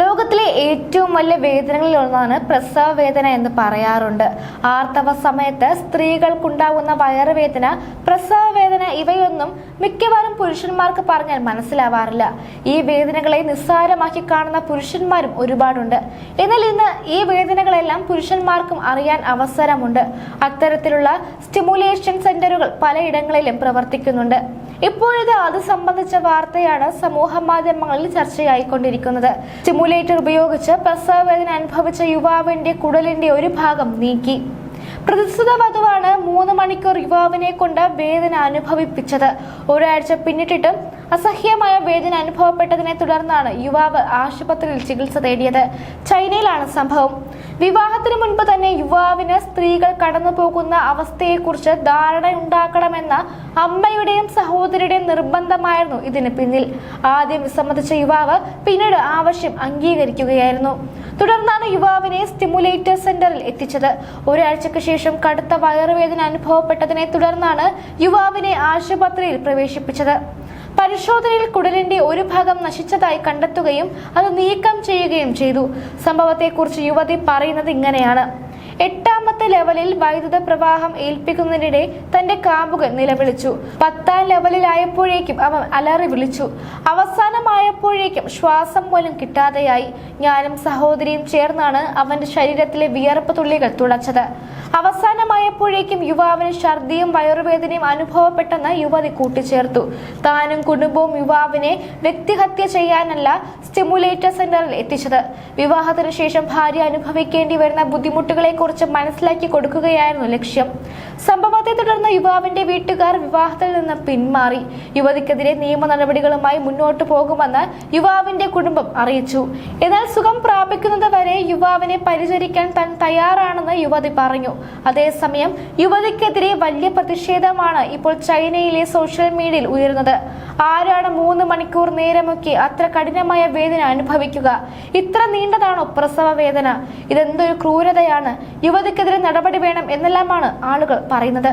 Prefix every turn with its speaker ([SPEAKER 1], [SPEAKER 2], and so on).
[SPEAKER 1] ലോകത്തിലെ ഏറ്റവും വലിയ വേദനകളിൽ ഒന്നാണ് പ്രസവ വേദന എന്ന് പറയാറുണ്ട്. ആർത്തവ സമയത്ത് സ്ത്രീകൾക്കുണ്ടാകുന്ന വയറുവേദന, പ്രസവ വേദന ഇവയൊന്നും മിക്കവാറും പുരുഷന്മാർക്ക് പറഞ്ഞാൽ മനസ്സിലാവാറില്ല. ഈ വേദനകളെ നിസ്സാരമാക്കി കാണുന്ന പുരുഷന്മാരും ഒരുപാടുണ്ട്. എന്നാൽ ഇന്ന് ഈ വേദനകളെല്ലാം പുരുഷന്മാർക്കും അറിയാൻ അവസരമുണ്ട്. അത്തരത്തിലുള്ള സ്റ്റിമുലേഷൻ സെന്ററുകൾ പലയിടങ്ങളിലും പ്രവർത്തിക്കുന്നുണ്ട്. ഇപ്പോഴത്തെ അത് സംബന്ധിച്ച വാർത്തയാണ് സമൂഹ മാധ്യമങ്ങളിൽ ചർച്ചയായിക്കൊണ്ടിരിക്കുന്നത്. സ്റ്റിമുലേറ്റർ ഉപയോഗിച്ച് പ്രസവ വേദന അനുഭവിച്ച യുവാവിന്റെ കുടലിന്റെ ഒരു ഭാഗം നീക്കി. പ്രതിസുത വധുവാണ് 3 മണിക്കൂർ യുവാവിനെ കൊണ്ട് വേദന അനുഭവിപ്പിച്ചത്. ഒരാഴ്ച പിന്നിട്ടിട്ടും അസഹ്യമായ വേദന അനുഭവപ്പെട്ടതിനെ തുടർന്നാണ് യുവാവ് ആശുപത്രിയിൽ ചികിത്സ തേടിയത്. ചൈനയിലാണ് സംഭവം. വിവാഹത്തിന് മുൻപ് തന്നെ യുവാവിന് സ്ത്രീകൾ കടന്നു പോകുന്ന അവസ്ഥയെക്കുറിച്ച് ധാരണയുണ്ടാക്കണമെന്ന അമ്മയുടെയും സഹോദരിയുടെയും നിർബന്ധമായിരുന്നു ഇതിന് പിന്നിൽ. ആദ്യം വിസമ്മതിച്ച യുവാവ് പിന്നീട് ആവശ്യം അംഗീകരിക്കുകയായിരുന്നു. തുടർന്നാണ് യുവാവിനെ സ്റ്റിമുലേറ്റർ സെന്ററിൽ എത്തിച്ചത്. ഒരാഴ്ചക്ക് ശേഷം കടുത്ത വയറുവേദന അനുഭവപ്പെട്ടതിനെ തുടർന്നാണ് യുവാവിനെ ആശുപത്രിയിൽ പ്രവേശിപ്പിച്ചത്. പരിശോധനയിൽ കുടലിന്റെ ഒരു ഭാഗം നശിച്ചതായി കണ്ടെത്തുകയും അത് നീക്കം ചെയ്യുകയും ചെയ്തു. സംഭവത്തെക്കുറിച്ച് യുവതി പറയുന്നത് ഇങ്ങനെയാണ്: 8ാമത്തെ ലെവലിൽ വൈദ്യുത പ്രവാഹം ഏൽപ്പിക്കുന്നതിനിടെ തന്റെ കാമ്പുകൾ നിലവിളിച്ചു. 10ാം ലെവലിലായപ്പോഴേക്കും അവൻ അലറി വിളിച്ചു. അവസാനമായപ്പോഴേക്കും ശ്വാസം പോലും കിട്ടാതെയായി. ഞാനും സഹോദരിയും ചേർന്നാണ് അവന്റെ ശരീരത്തിലെ വിയർപ്പ് തുള്ളികൾ തുടച്ചത്. അവസാനമായപ്പോഴേക്കും യുവാവിന് ഛർദിയും വയറുവേദനയും അനുഭവപ്പെട്ടെന്ന് യുവതി കൂട്ടിച്ചേർത്തു. താനും കുടുംബവും യുവാവിനെ വ്യക്തിഹത്യ ചെയ്യാനല്ല സ്റ്റിമുലേറ്റർ സെന്ററിൽ എത്തിച്ചത്. വിവാഹത്തിന് ശേഷം ഭാര്യ അനുഭവിക്കേണ്ടി വരുന്ന ബുദ്ധിമുട്ടുകളെ കുറിച്ച് മനസ്സിലാക്കി കൊടുക്കുകയായിരുന്നു ലക്ഷ്യം. സംഭവത്തെ തുടർന്ന് യുവാവിന്റെ വീട്ടുകാർ വിവാഹത്തിൽ നിന്ന് പിന്മാറി. യുവതിക്കെതിരെ നിയമ നടപടികളുമായി മുന്നോട്ടു പോകുമെന്ന് യുവാവിന്റെ കുടുംബം അറിയിച്ചു. എന്നാൽ സുഖം പ്രാപിക്കുന്നത് വരെ യുവാവിനെ പരിചരിക്കാൻ താൻ തയ്യാറാണെന്ന് യുവതി പറഞ്ഞു. അതേസമയം യുവതിക്കെതിരെ വലിയ പ്രതിഷേധമാണ് ഇപ്പോൾ ചൈനയിലെ സോഷ്യൽ മീഡിയയിൽ ഉയരുന്നത്. ആരാണ് 3 മണിക്കൂർ നേരമൊക്കെ അത്ര കഠിനമായ വേദന അനുഭവിക്കുക? ഇത്ര നീണ്ടതാണോ പ്രസവ വേദന? ഇതെന്തൊരു ക്രൂരതയാണ്! യുവതിക്കെതിരെ നടപടി വേണം എന്നെല്ലാമാണ് ആളുകൾ പറയുന്നത്.